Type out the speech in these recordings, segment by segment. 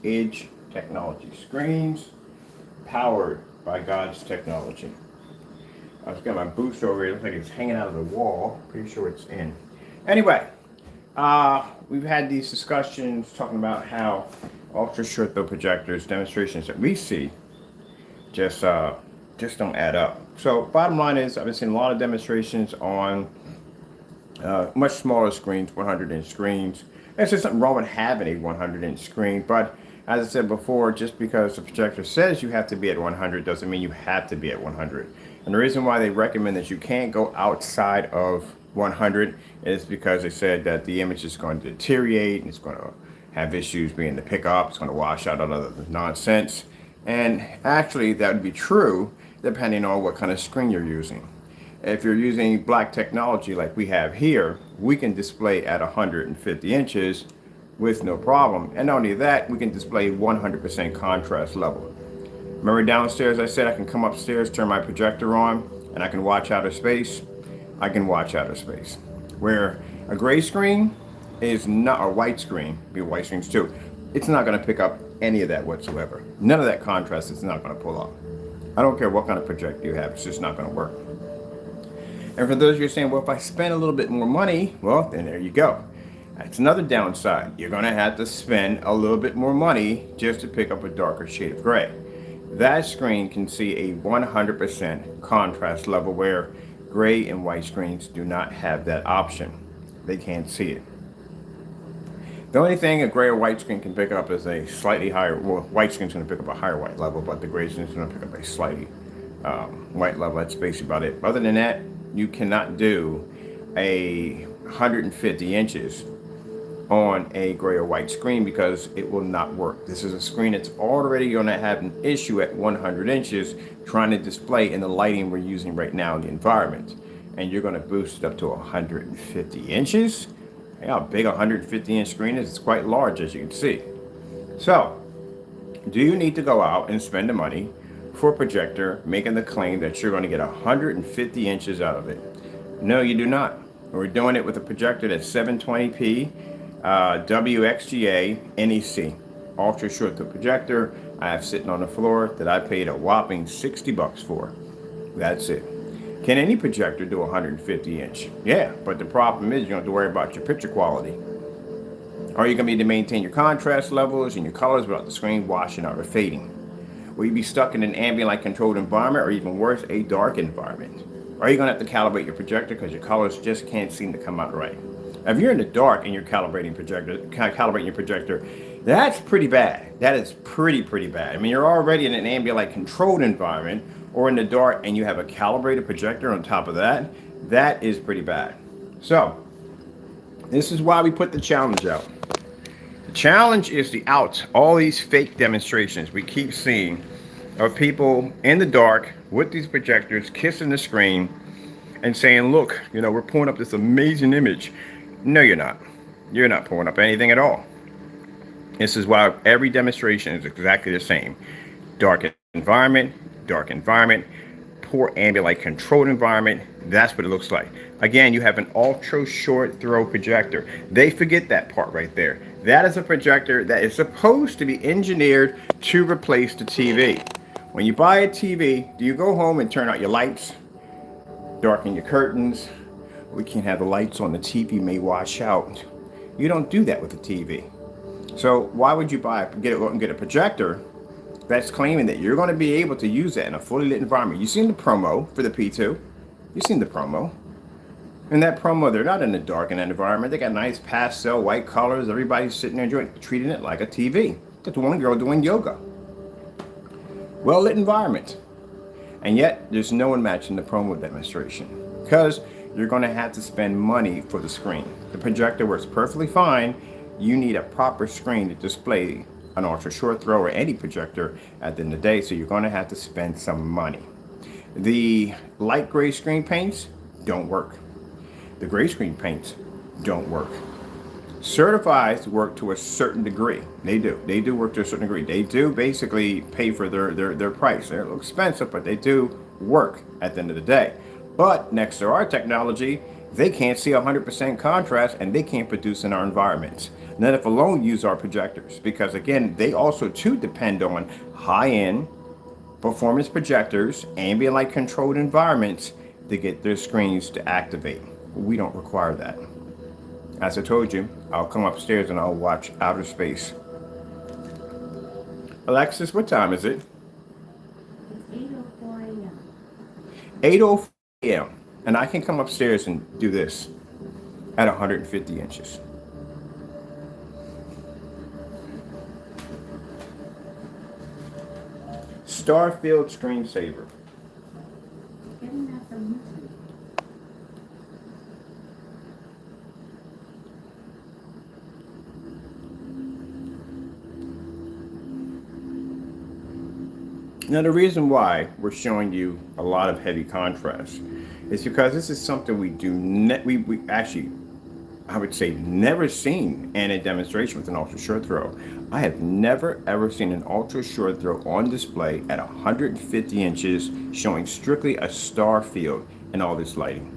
Edge technology screens powered by God's technology. I've got my booster over here. Looks like it's hanging out of the wall. Pretty sure it's in. Anyway, we've had these discussions talking about how ultra short throw projectors demonstrations that we see just don't add up. So bottom line is, I've been seeing a lot of demonstrations on much smaller screens, 100-inch screens. There's just something wrong with having a 100-inch screen, but as I said before, just because the projector says you have to be at 100 doesn't mean you have to be at 100. And the reason why they recommend that you can't go outside of 100 is because they said that the image is going to deteriorate and it's going to have issues being the pickup. It's going to wash out all other nonsense. And actually, that would be true depending on what kind of screen you're using. If you're using black technology like we have here, we can display at 150 inches with no problem. And not only that, we can display 100% contrast level. Remember downstairs I said I can come upstairs, turn my projector on, and I can watch outer space? I can watch outer space. Where a gray screen is not, a white screen, be white screens too, it's not going to pick up any of that whatsoever. None of that contrast is not going to pull up. I don't care what kind of projector you have, it's just not going to work. And for those of you who are saying, well, if I spend a little bit more money, well, then there you go. That's another downside. You're going to have to spend a little bit more money just to pick up a darker shade of gray. That screen can see a 100% contrast level where gray and white screens do not have that option. They can't see it. The only thing a gray or white screen can pick up is a slightly higher, well, white screen's going to pick up a higher white level, but the gray screen's going to pick up a slightly white level. That's basically about it. Other than that, you cannot do a 150 inches on a gray or white screen because it will not work. This is a screen that's already going to have an issue at 100 inches trying to display in the lighting we're using right now in the environment. And you're going to boost it up to 150 inches. You know how big a 150-inch screen is? It's quite large, as you can see. So, do you need to go out and spend the money for a projector making the claim that you're going to get 150 inches out of it? No, you do not. We're doing it with a projector that's 720p, WXGA, NEC, ultra short throw projector I have sitting on the floor that I paid a whopping 60 bucks for. That's it. Can any projector do 150 inch? Yeah, but the problem is you don't have to worry about your picture quality. Are you going to need to maintain your contrast levels and your colors without the screen washing out or fading? Will you be stuck in an ambient light controlled environment, or even worse, a dark environment? Are you going to have to calibrate your projector because your colors just can't seem to come out right? If you're in the dark and you're calibrating your projector, that's pretty bad. That is pretty bad. I mean, you're already in an ambient light controlled environment or in the dark and you have a calibrated projector on top of that. That is pretty bad. So, this is why we put the challenge out. The challenge is all these fake demonstrations we keep seeing of people in the dark with these projectors kissing the screen and saying, look, you know, we're pulling up this amazing image. No, you're not. You're not pulling up anything at all. This is why every demonstration is exactly the same. Dark environment, poor ambient light controlled environment. That's what it looks like. Again, you have an ultra short throw projector. They forget that part right there. That is a projector that is supposed to be engineered to replace the TV. When you buy a TV, do you go home and turn out your lights, darken your curtains? We can't have the lights on, the TV may wash out. You don't do that with a TV. So why would you get a projector that's claiming that you're going to be able to use that in a fully lit environment? You've seen the promo for the P2. You've seen the promo. In that promo, they're not in the dark in that environment. They got nice pastel white colors. Everybody's sitting there enjoying, treating it like a TV. That's one girl doing yoga. Well lit environment. And yet, there's no one matching the promo demonstration because you're going to have to spend money for the screen. The projector works perfectly fine. You need a proper screen to display an ultra short throw or any projector at the end of the day, so you're going to have to spend some money. The light gray screen paints don't work. The gray screen paints don't work. Certifieds work to a certain degree. They do work to a certain degree. They do basically pay for their price. They're a little expensive, but they do work at the end of the day. But next to our technology, they can't see 100% contrast and they can't produce in our environments. Let alone use our projectors, because again, they also too depend on high-end performance projectors, ambient light controlled environments to get their screens to activate. We don't require that. As I told you, I'll come upstairs and I'll watch outer space. Alexis, what time is it? It's 8:04 a.m. 8:04 a.m. And I can come upstairs and do this at 150 inches. Starfield screensaver. Getting that from YouTube. Now the reason why we're showing you a lot of heavy contrast is because this is something we do we actually, I would say, never seen in a demonstration with an ultra short throw. I have never ever seen an ultra short throw on display at 150 inches showing strictly a star field and all this lighting.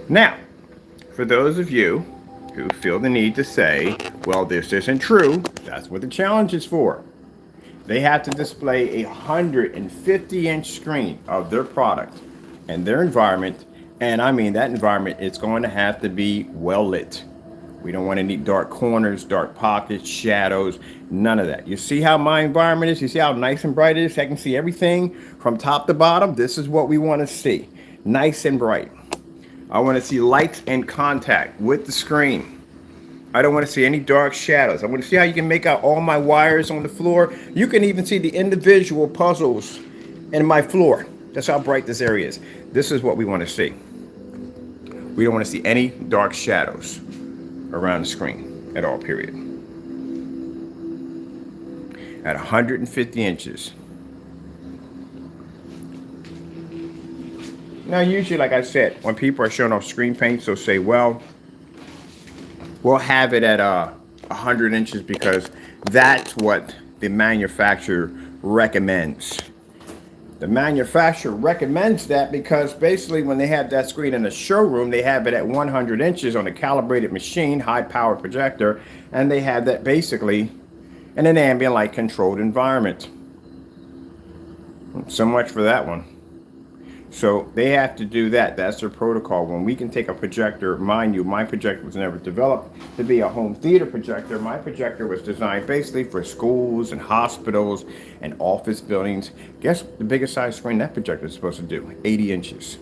Now, for those of you who feel the need to say, well, this isn't true, that's what the challenge is for. They have to display a 150-inch screen of their product and their environment. And I mean, that environment is going to have to be well lit. We don't want any dark corners, dark pockets, shadows, none of that. You see how my environment is? You see how nice and bright it is? I can see everything from top to bottom. This is what we want to see. Nice and bright. I want to see light and contact with the screen. I don't want to see any dark shadows. I want to see how you can make out all my wires on the floor. You can even see the individual puzzles in my floor. That's how bright this area is. This is what we want to see. We don't want to see any dark shadows around the screen at all, period. At 150 inches. Now, usually, like I said, when people are showing off screen paints, they'll say, well, we'll have it at 100 inches because that's what the manufacturer recommends. The manufacturer recommends that because basically when they have that screen in the showroom, they have it at 100 inches on a calibrated machine, high-powered projector, and they have that basically in an ambient light controlled environment. So much for that one. So they have to do that. That's their protocol. When we can take a projector, mind you, my projector was never developed to be a home theater projector. My projector was designed basically for schools and hospitals and office buildings. Guess the biggest size screen that projector is supposed to do? 80 inches.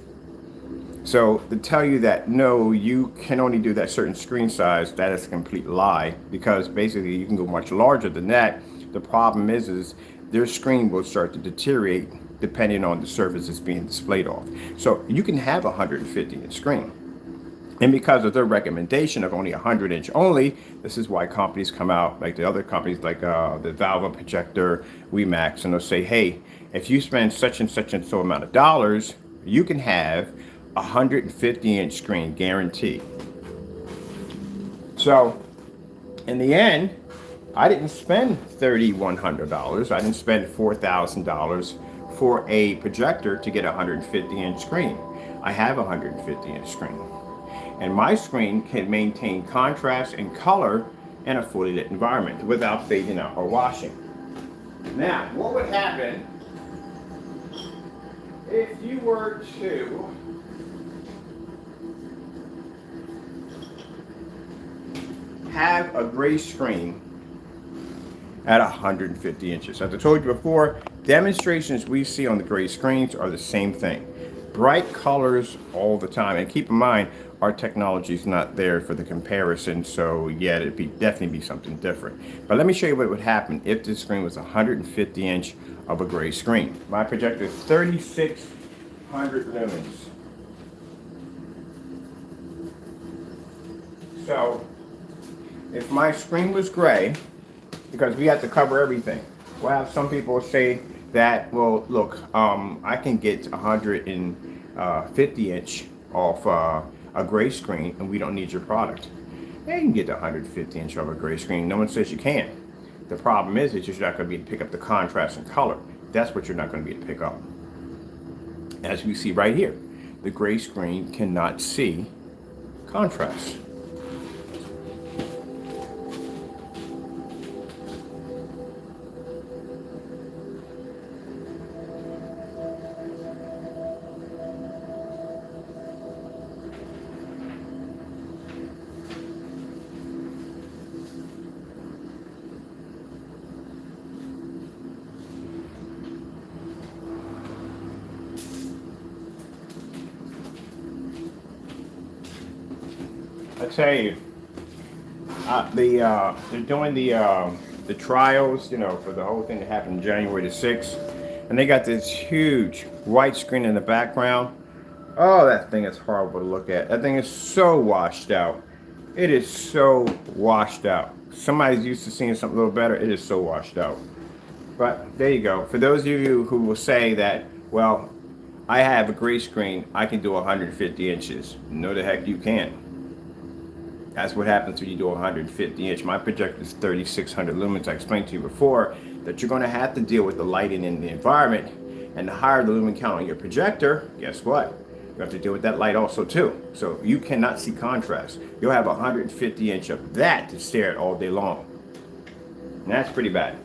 So to tell you that, no, you can only do that certain screen size, that is a complete lie, because basically you can go much larger than that. The problem is their screen will start to deteriorate depending on the surface it's being displayed off. So you can have a 150-inch screen. And because of their recommendation of only 100-inch only, this is why companies come out, like the other companies, like the Valve projector, WeMax, and they'll say, hey, if you spend such and so amount of dollars, you can have a 150-inch screen, guaranteed. So in the end, I didn't spend $3,100. I didn't spend $4,000 for a projector to get a 150-inch screen. I have a 150-inch screen. And my screen can maintain contrast and color in a fully lit environment without fading out or washing. Now, what would happen if you were to have a gray screen at 150 inches? As I told you before, demonstrations we see on the gray screens are the same thing. Bright colors all the time. And keep in mind, our technology is not there for the comparison, so yeah, it'd definitely be something different. But let me show you what would happen if this screen was 150 inch of a gray screen. My projector is 3,600 lumens. So if my screen was gray, because we have to cover everything, we'll have some people say that, well, look, I can get 150 inch off a gray screen, and we don't need your product. Yeah, you can get the 150 inch of a gray screen. No one says you can't. The problem is that you're not going to be able to pick up the contrast and color. That's what you're not going to be able to pick up. As we see right here, the gray screen cannot see contrast. I tell you, they're doing the trials, you know, for the whole thing that happened January the 6th, and they got this huge white screen in the background. Oh, that thing is horrible to look at. That thing is so washed out. It is so washed out. Somebody's used to seeing something a little better. It is so washed out. But there you go. For those of you who will say that, well, I have a gray screen, I can do 150 inches. No, the heck you can't. That's what happens when you do 150 inch. My projector is 3600 lumens. I explained to you before that you're going to have to deal with the lighting in the environment. And the higher the lumen count on your projector, guess what? You have to deal with that light also too. So you cannot see contrast. You'll have 150 inch of that to stare at all day long. And that's pretty bad.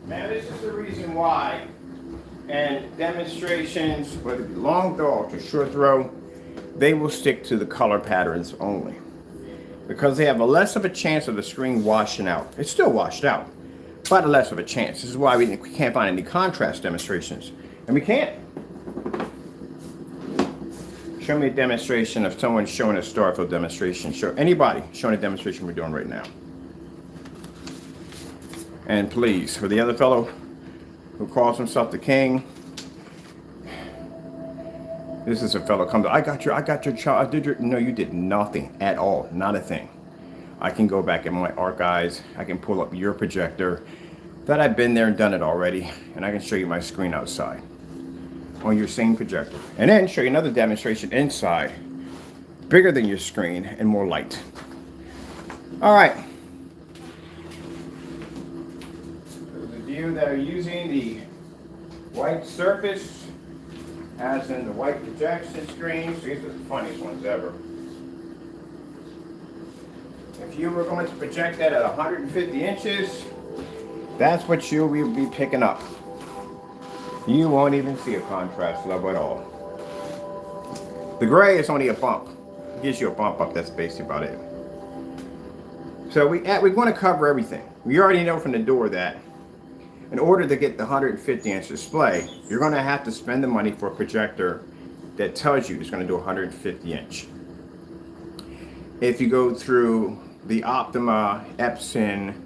Now this is the reason why, and demonstrations, whether it be long throw or short throw, they will stick to the color patterns only. Because they have a less of a chance of the screen washing out. It's still washed out, but a less of a chance. This is why we can't find any contrast demonstrations. And we can't. Show me a demonstration of someone showing a star field demonstration. Show anybody showing a demonstration we're doing right now. And please, for the other fellow who calls himself the king, this is a fellow comes, I got your child, no, you did nothing at all, not a thing. I can go back in my archives, I can pull up your projector, that I've been there and done it already, and I can show you my screen outside on your same projector. And then show you another demonstration inside, bigger than your screen and more light. All right. That are using the white surface as in the white projection screens. These are the funniest ones ever. If you were going to project that at 150 inches, that's what you will be picking up. You won't even see a contrast level at all. The gray is only a bump. It gives you a bump up, that's basically about it. So we want to cover everything. We already know from the door that in order to get the 150 inch display, you're going to have to spend the money for a projector that tells you it's going to do 150 inch. If you go through the Optima, Epson,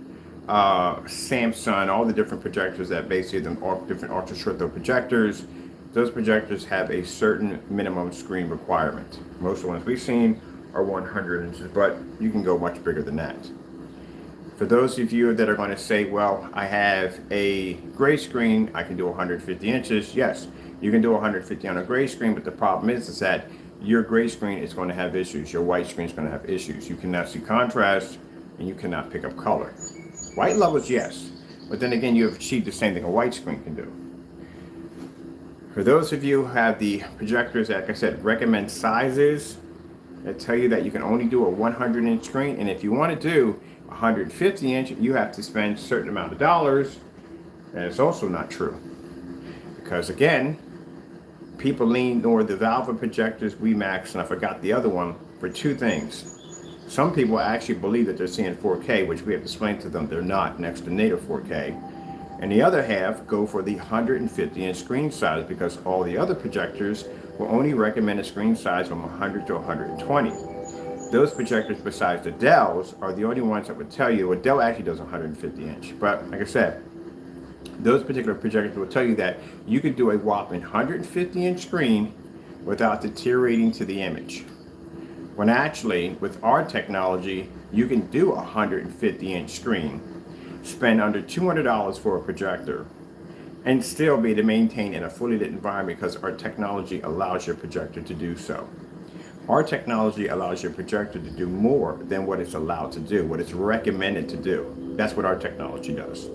Samsung, all the different projectors that basically the different ultra short throw projectors, those projectors have a certain minimum screen requirement. Most of the ones we've seen are 100 inches, but you can go much bigger than that. For those of you that are going to say, well, I have a gray screen, I can do 150 inches. Yes, you can do 150 on a gray screen, but the problem is that your gray screen is going to have issues. Your white screen is going to have issues. You cannot see contrast, and you cannot pick up color. White levels, yes, but then again, you have achieved the same thing a white screen can do. For those of you who have the projectors, like I said, recommend sizes that tell you that you can only do a 100 inch screen, and if you want to do 150 inch, you have to spend a certain amount of dollars, and it's also not true. Because again, People lean toward the Valve projectors, WeMax, and I forgot the other one, for two things. Some people actually believe that they're seeing 4K, which we have explained to them they're not next to native 4K. And the other half go for the 150-inch screen size because all the other projectors will only recommend a screen size from 100 to 120. Those projectors besides the Dells are the only ones that would tell you, well, Dell actually does 150-inch, but like I said, those particular projectors will tell you that you could do a whopping 150-inch screen without deteriorating to the image. When actually, with our technology, you can do a 150-inch screen, spend under $200 for a projector, and still be able to maintain in a fully lit environment because our technology allows your projector to do so. Our technology allows your projector to do more than what it's allowed to do, what it's recommended to do. That's what our technology does.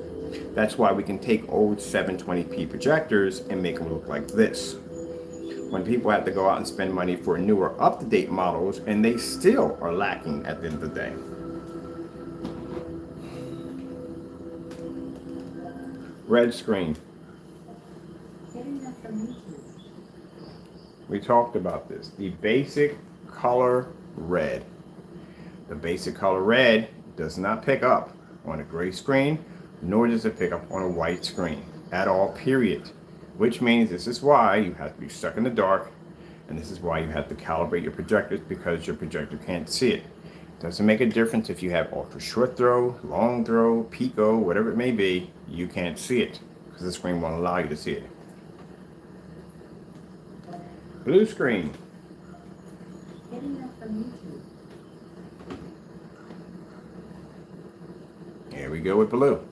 That's why we can take old 720p projectors and make them look like this. When people have to go out and spend money for newer, up-to-date models, and they still are lacking at the end of the day. Red screen. Getting that from YouTube. We talked about this. The basic color red. The basic color red does not pick up on a gray screen, nor does it pick up on a white screen at all, period. Which means this is why you have to be stuck in the dark, and this is why you have to calibrate your projectors because your projector can't see it. Doesn't make a difference if you have ultra short throw, long throw, pico, whatever it may be, you can't see it because the screen won't allow you to see it. Blue screen. Getting that from YouTube. Here we go with blue.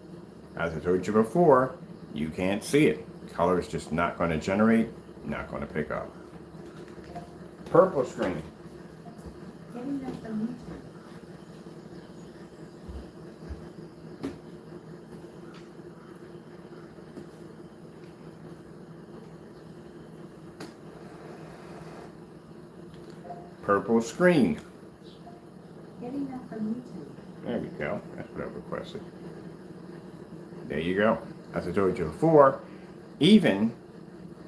As I told you before, you can't see it. Color is just not going to generate, not going to pick up. Purple screen. Getting that from YouTube. Purple screen. Getting that from YouTube. There we go. That's what I requested. There you go. As I told you before, even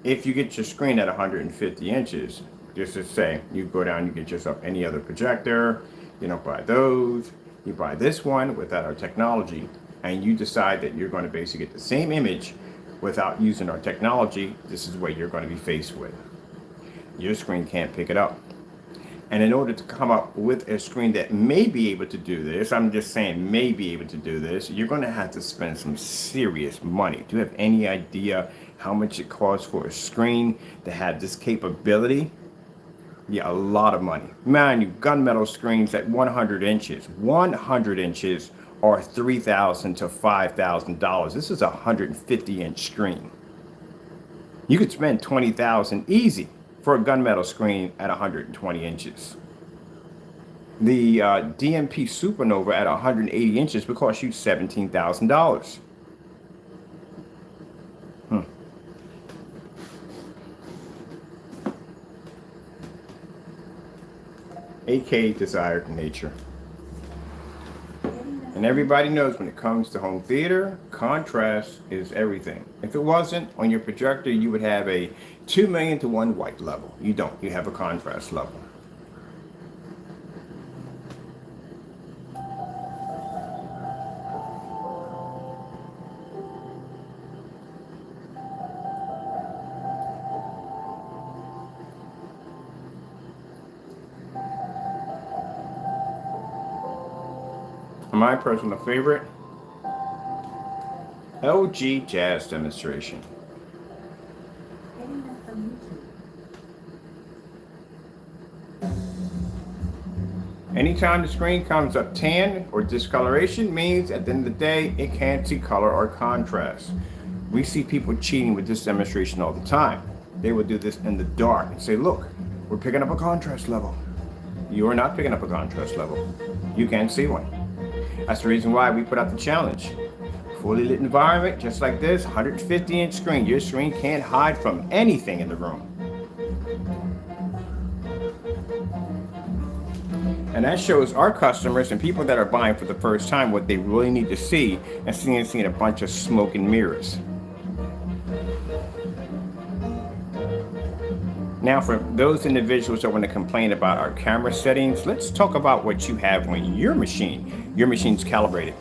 if you get your screen at 150 inches, just to say, you go down, you get yourself any other projector, you don't buy those, you buy this one without our technology, and you decide that you're going to basically get the same image without using our technology, this is what you're going to be faced with. Your screen can't pick it up. And in order to come up with a screen that may be able to do this, I'm just saying may be able to do this, you're going to have to spend some serious money. Do you have any idea how much it costs for a screen to have this capability? Yeah, a lot of money. Man, you gunmetal screens at 100 inches. 100 inches are $3,000 to $5,000. This is a 150-inch screen. You could spend $20,000 easy for a gunmetal screen at 120 inches. The DMP Supernova at 180 inches would cost you $17,000. AK desired nature. And everybody knows when it comes to home theater, contrast is everything. If it wasn't, on your projector, you would have a 2 million to 1 white level. You don't. You have a contrast level. My personal favorite, LG Jazz demonstration. Getting that from YouTube. Anytime the screen comes up tan or discoloration means at the end of the day, it can't see color or contrast. We see people cheating with this demonstration all the time. They will do this in the dark and say, look, we're picking up a contrast level. You are not picking up a contrast level. You can't see one. That's the reason why we put out the challenge. Fully lit environment, just like this, 150-inch screen. Your screen can't hide from anything in the room. And that shows our customers and people that are buying for the first time what they really need to see, and seeing a bunch of smoke and mirrors. Now, for those individuals that want to complain about our camera settings, let's talk about what you have on your machine. Your machine's calibrated.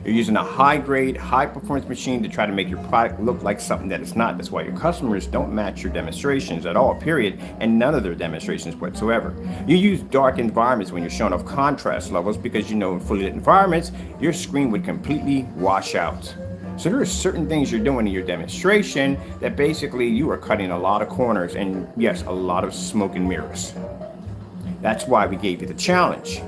You're using a high-grade, high-performance machine to try to make your product look like something that it's not. That's why your customers don't match your demonstrations at all, period, and none of their demonstrations whatsoever. You use dark environments when you're showing off contrast levels because you know in fully lit environments, your screen would completely wash out. So there are certain things you're doing in your demonstration that basically you are cutting a lot of corners and, yes, a lot of smoke and mirrors. That's why we gave you the challenge.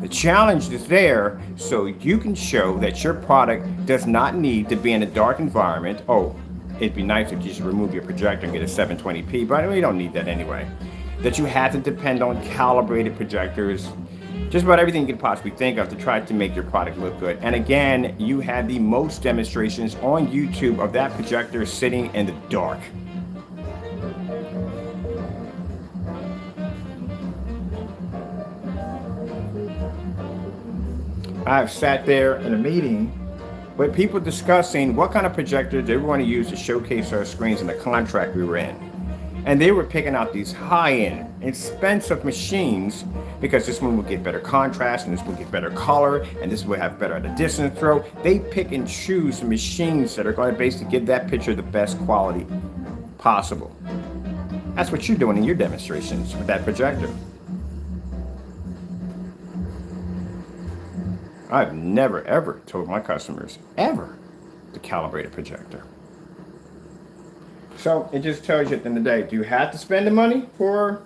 The challenge is there so you can show that your product does not need to be in a dark environment. Oh, it'd be nice if you just remove your projector and get a 720p, but we don't need that anyway. That you have to depend on calibrated projectors, just about everything you could possibly think of to try to make your product look good. And again, you have the most demonstrations on YouTube of that projector sitting in the dark. I've sat there in a meeting with people discussing what kind of projector they were going to use to showcase our screens in the contract we were in. And they were picking out these high-end, expensive machines because this one will get better contrast and this will get better color and this will have better at a distance throw. They pick and choose the machines that are going to basically give that picture the best quality possible. That's what you're doing in your demonstrations with that projector. I've never, ever told my customers, ever, to calibrate a projector. So it just tells you at the end of the day, do you have to spend the money for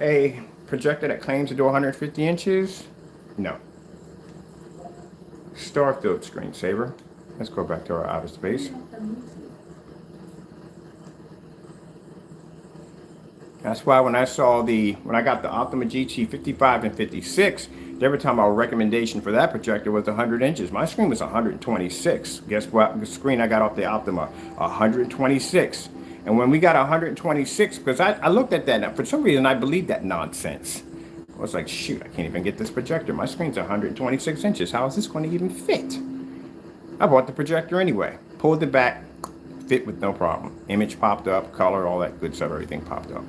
a projector that claims to do 150 inches? No. Starfield screensaver. Let's go back to our outer space. That's why when I got the Optima GT 55 and 56, every time our recommendation for that projector was 100 inches. My screen was 126. Guess what? The screen I got off the Optima, 126. And when we got 126, because I looked at that, and for some reason I believed that nonsense. I was like, shoot, I can't even get this projector. My screen's 126 inches. How is this going to even fit? I bought the projector anyway. Pulled it back, fit with no problem. Image popped up, color, all that good stuff, everything popped up.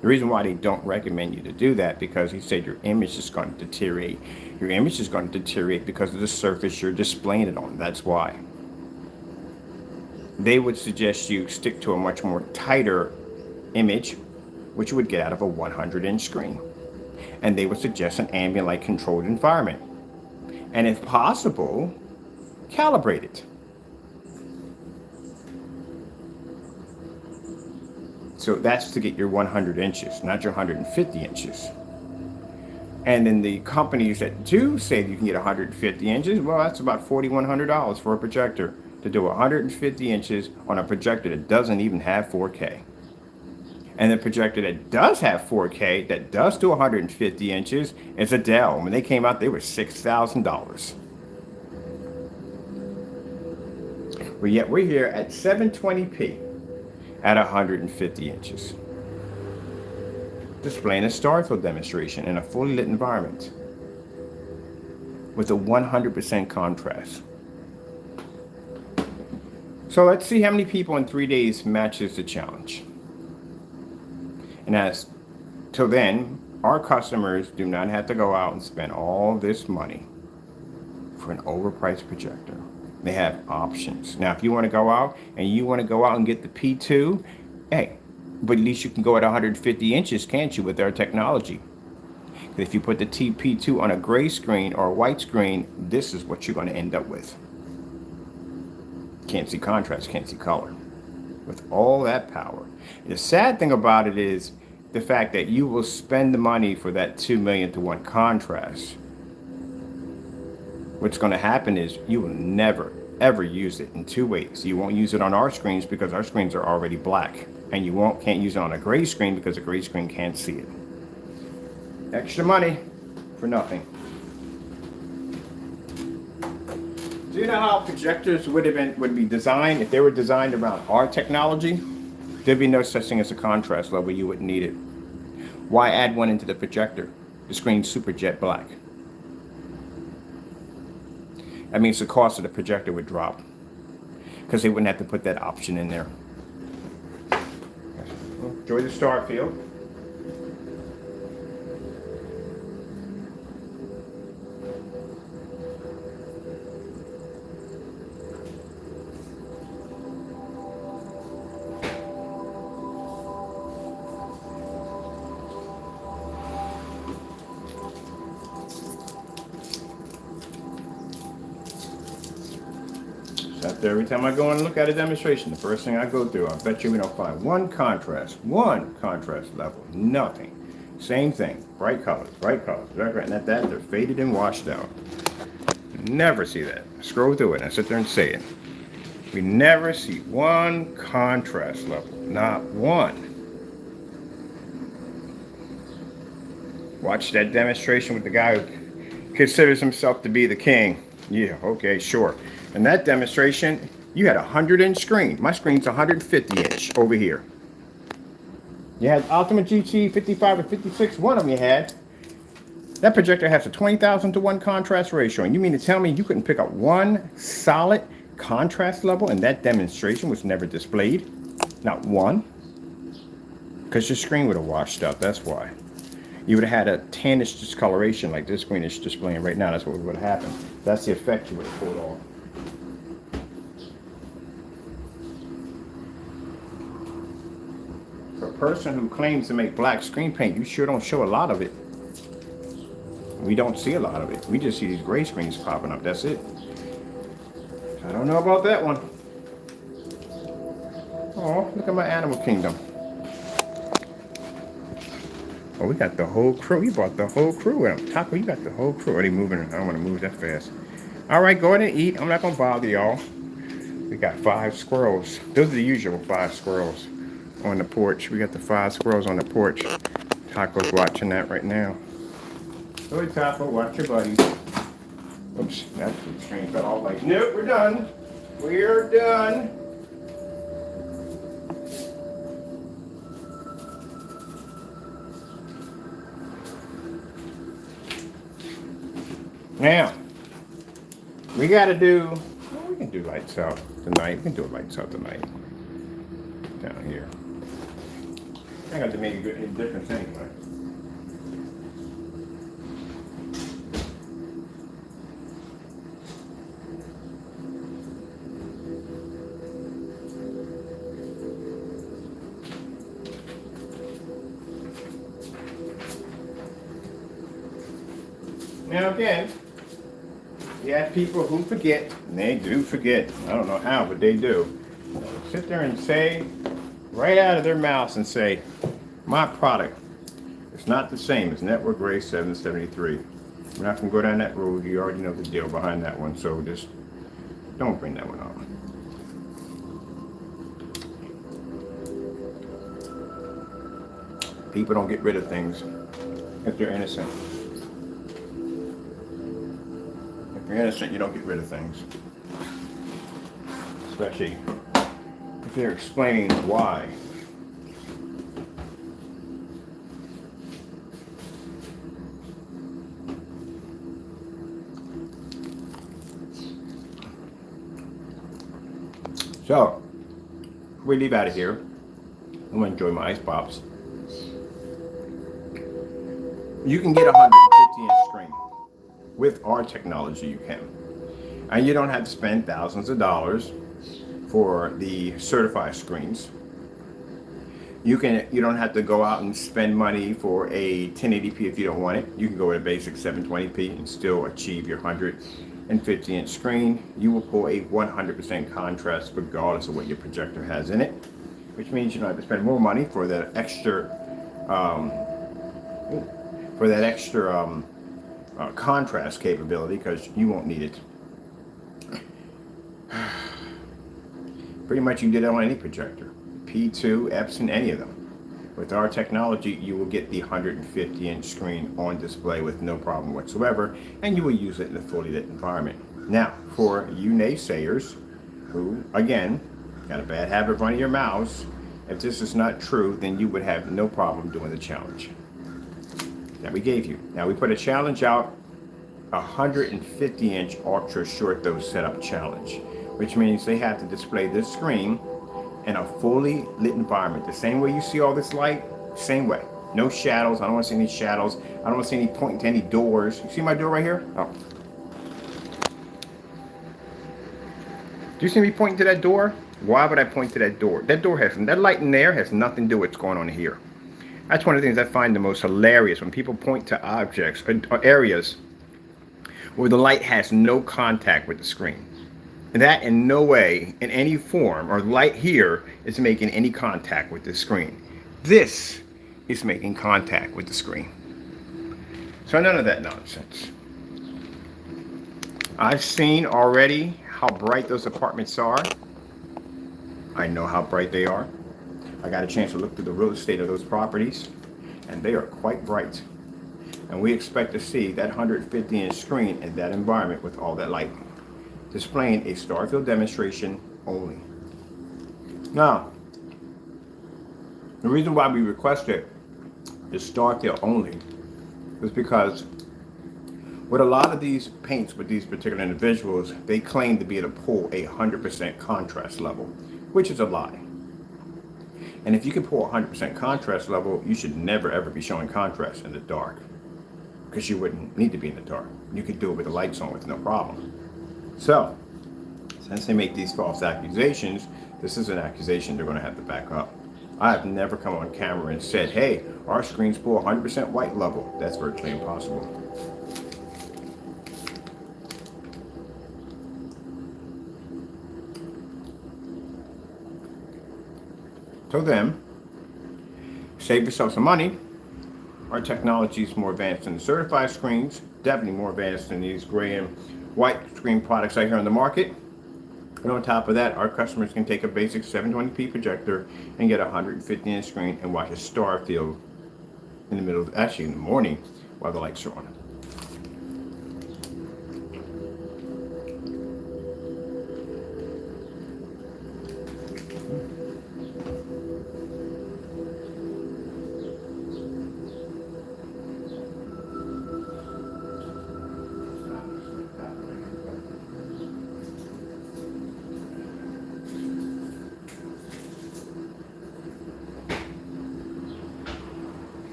The reason why they don't recommend you to do that because he said your image is going to deteriorate. Your image is going to deteriorate because of the surface you're displaying it on. That's why. They would suggest you stick to a much more tighter image, which you would get out of a 100-inch screen. And they would suggest an ambient light controlled environment. And if possible, calibrate it. So that's to get your 100 inches, not your 150 inches. And then the companies that do say you can get 150 inches, well, that's about $4,100 for a projector to do 150 inches on a projector that doesn't even have 4K. And the projector that does have 4K, that does do 150 inches, is a Dell. When they came out, they were $6,000. But yet we're here at 720p. At 150 inches. Displaying a Starfield demonstration in a fully lit environment with a 100% contrast. So let's see how many people in 3 days matches the challenge. And as till then, our customers do not have to go out and spend all this money for an overpriced projector. They have options. Now, if you want to go out and get the P2, hey, but at least you can go at 150 inches, can't you, with our technology? If you put the P2 on a gray screen or a white screen, this is what you're going to end up with. Can't see contrast, can't see color. With all that power. The sad thing about it is the fact that you will spend the money for that 2 million to 1 contrast. What's going to happen is you will never, ever use it in 2 ways. You won't use it on our screens because our screens are already black. And you can't use it on a gray screen because a gray screen can't see it. Extra money for nothing. Do you know how projectors would be designed if they were designed around our technology? There'd be no such thing as a contrast level. You wouldn't need it. Why add one into the projector? The screen's super jet black. That means the cost of the projector would drop because they wouldn't have to put that option in there. Enjoy the star field. So after every time I go and look at a demonstration, the first thing I go through, I bet you we don't find one contrast level, nothing. Same thing, bright colors, right, and at that, they're faded and washed out. Never see that. Scroll through it and I sit there and say it. We never see one contrast level, not one. Watch that demonstration with the guy who considers himself to be the king. Yeah, okay, sure. In that demonstration, you had a 100-inch screen. My screen's 150-inch over here. You had Ultimate GT 55 and 56, one of them you had. That projector has a 20,000 to 1 contrast ratio. And you mean to tell me you couldn't pick up one solid contrast level and that demonstration was never displayed? Not one? Because your screen would have washed out, that's why. You would have had a tannish discoloration like this screen is displaying right now. That's what would have happened. That's the effect you would have pulled off. For a person who claims to make black screen paint, you sure don't show a lot of it. We don't see a lot of it. We just see these gray screens popping up. That's it. I don't know about that one. Oh, look at my animal kingdom. Oh, we got the whole crew. We brought the whole crew with them. Taco, you got the whole crew. Are they moving? I don't want to move that fast. All right, go ahead and eat. I'm not going to bother y'all. We got 5 squirrels. Those are the usual 5 squirrels on the porch. We got the 5 squirrels on the porch. Taco's watching that right now. Go ahead, Taco. Watch your buddy. Oops, that's the screen fell off. Like, nope, we're done. We're done. Now, we got to do, well, we can do lights out tonight. We can do lights out tonight. Down here. I got to make a good difference anyway. Now again, you have people who forget, and they do forget. I don't know how, but they do. Sit there and say, right out of their mouths and say, my product is not the same as Network Gray 773. We're not going to go down that road. You already know the deal behind that one, so just don't bring that one up. People don't get rid of things if they're innocent. If you're innocent, you don't get rid of things. Especially if they're explaining why. So, before we leave out of here, I'm going to enjoy my ice pops. You can get a 150-inch screen. With our technology, you can. And you don't have to spend thousands of dollars for the certified screens. You don't have to go out and spend money for a 1080p if you don't want it. You can go with a basic 720p and still achieve your 150-inch screen. You will pull a 100% contrast regardless of what your projector has in it, which means you don't have to spend more money for that extra contrast capability, because you won't need it. Pretty much you can get it on any projector, P2, Epson, any of them. With our technology, you will get the 150-inch screen on display with no problem whatsoever, and you will use it in a fully lit environment. Now, for you naysayers who, again, got a bad habit of running your mouths, if this is not true, then you would have no problem doing the challenge that we gave you. Now, we put a challenge out, 150-inch ultra short dose setup challenge, which means they have to display this screen in a fully lit environment, the same way you see all this light, same way. No shadows. I don't want to see any shadows. I don't want to see any pointing to any doors. You see my door right here? Oh. Do you see me pointing to that door? Why would I point to that door? That door has, that light in there has nothing to do with what's going on here. That's one of the things I find the most hilarious when people point to objects or areas where the light has no contact with the screen. That in no way, in any form, or light here is making any contact with the screen. This is making contact with the screen. So none of that nonsense. I've seen already how bright those apartments are. I know how bright they are. I got a chance to look through the real estate of those properties, and they are quite bright. And we expect to see that 150-inch screen in that environment with all that light, displaying a Starfield demonstration only. Now, the reason why we requested the Starfield only is because with a lot of these paints with these particular individuals, they claim to be able to pull a 100% contrast level, which is a lie. And if you can pull 100% contrast level, you should never ever be showing contrast in the dark, because you wouldn't need to be in the dark. You could do it with the lights on with no problem. So, since they make these false accusations, this is an accusation they're going to have to back up. I have never come on camera and said, hey, our screens pull 100% white level. That's virtually impossible. So then, save yourself some money. Our technology is more advanced than the certified screens, definitely more advanced than these gray and white screen products out here on the market. And on top of that, our customers can take a basic 720p projector and get a 150-inch screen and watch a Starfield in the middle of, actually in the morning, while the lights are on.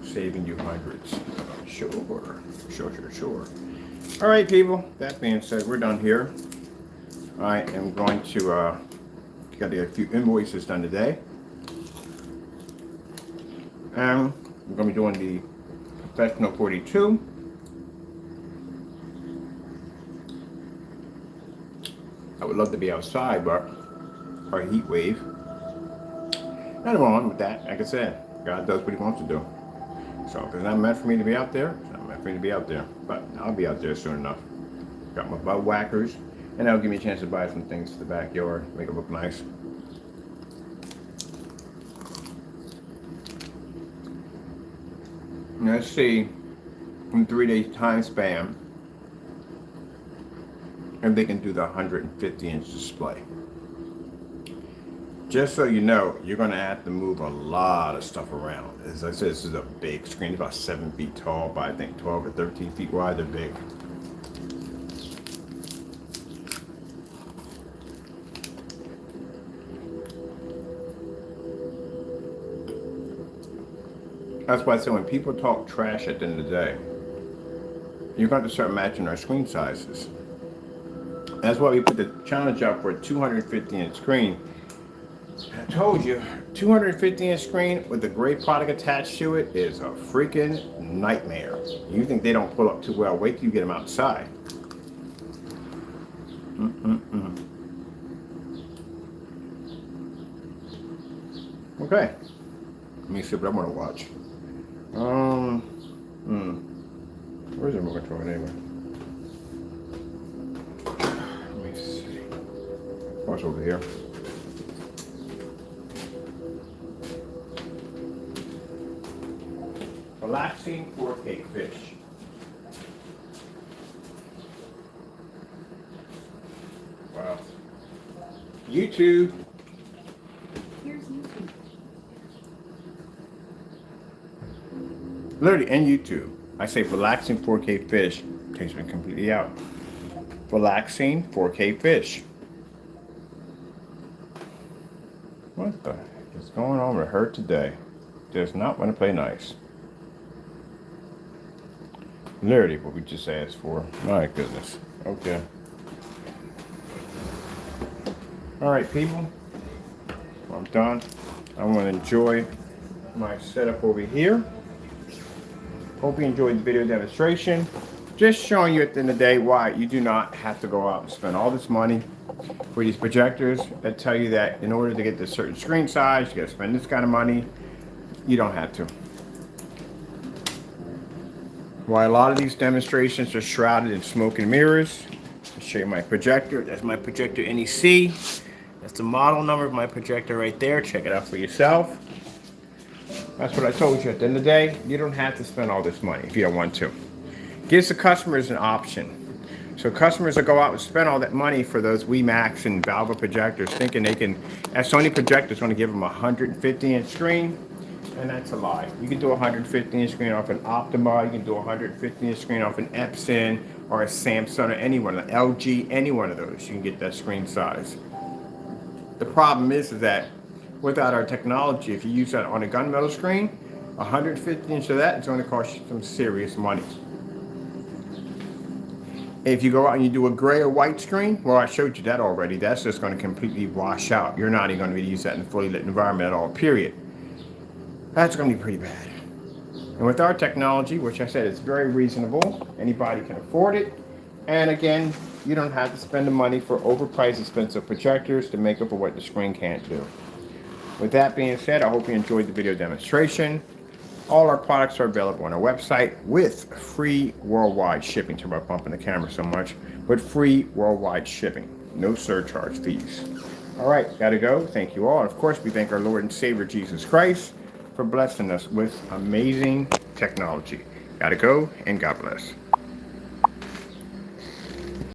Saving you hundreds. Sure. All right, people. That being said, we're done here. I am going to got to get a few invoices done today, and we're going to be doing the Professional 42. I would love to be outside, but our heat wave. Nothing wrong with that. Like I said, God does what He wants to do. So if it's not meant for me to be out there, it's not meant for me to be out there. But I'll be out there soon enough. Got my butt whackers, and that'll give me a chance to buy some things to the backyard, make it look nice. Let's see, in 3 days time span, if they can do the 150-inch display. Just so you know, you're going to have to move a lot of stuff around. As I said, this is a big screen. It's about 7 feet tall by, I think, 12 or 13 feet wide. They're big. That's why I say when people talk trash at the end of the day, you're going to start matching our screen sizes. That's why we put the challenge out for a 250-inch screen. I told you, 250-inch screen with a great product attached to it is a freaking nightmare. You think they don't pull up too well? Wait till you get them outside. Okay. Let me see what I want to watch. Where's the remote control anyway? Let me see. Oh, it's over here. Relaxing 4K fish. Wow. YouTube. Here's YouTube. Literally, in YouTube, I say relaxing 4K fish takes me completely out. relaxing 4K fish. What the heck is going on with her today? Does not want to play nice. Literally what we just asked for. My goodness. Okay. Alright, people. I'm done. I want to enjoy my setup over here. Hope you enjoyed the video demonstration. Just showing you at the end of the day why you do not have to go out and spend all this money for these projectors that tell you that in order to get this certain screen size, you got to spend this kind of money. You don't have to. Why a lot of these demonstrations are shrouded in smoke and mirrors. I'll show you my projector. That's my projector NEC. That's the model number of my projector right there. Check it out for yourself. That's what I told you. At the end of the day, you don't have to spend all this money if you don't want to. Gives the customers an option. So customers that go out and spend all that money for those WeMax and Valva projectors thinking they can, that Sony projector is going to give them a 150-inch screen, and that's a lie. You can do a 150-inch screen off an Optima, you can do a 150-inch screen off an Epson or a Samsung or any one, an LG, any one of those. You can get that screen size. The problem is that without our technology, if you use that on a gunmetal screen, 150 inch of that is going to cost you some serious money. If you go out and you do a gray or white screen, well, I showed you that already. That's just going to completely wash out. You're not even going to be able to use that in a fully lit environment at all, period. That's going to be pretty bad. And with our technology, which I said is very reasonable, anybody can afford it. And again, you don't have to spend the money for overpriced, expensive projectors to make up for what the screen can't do. With that being said, I hope you enjoyed the video demonstration. All our products are available on our website with free worldwide shipping. Sorry about bumping the camera so much, but free worldwide shipping. No surcharge fees. All right, gotta go. Thank you all. And of course, we thank our Lord and Savior Jesus Christ for blessing us with amazing technology. Gotta go, and God bless.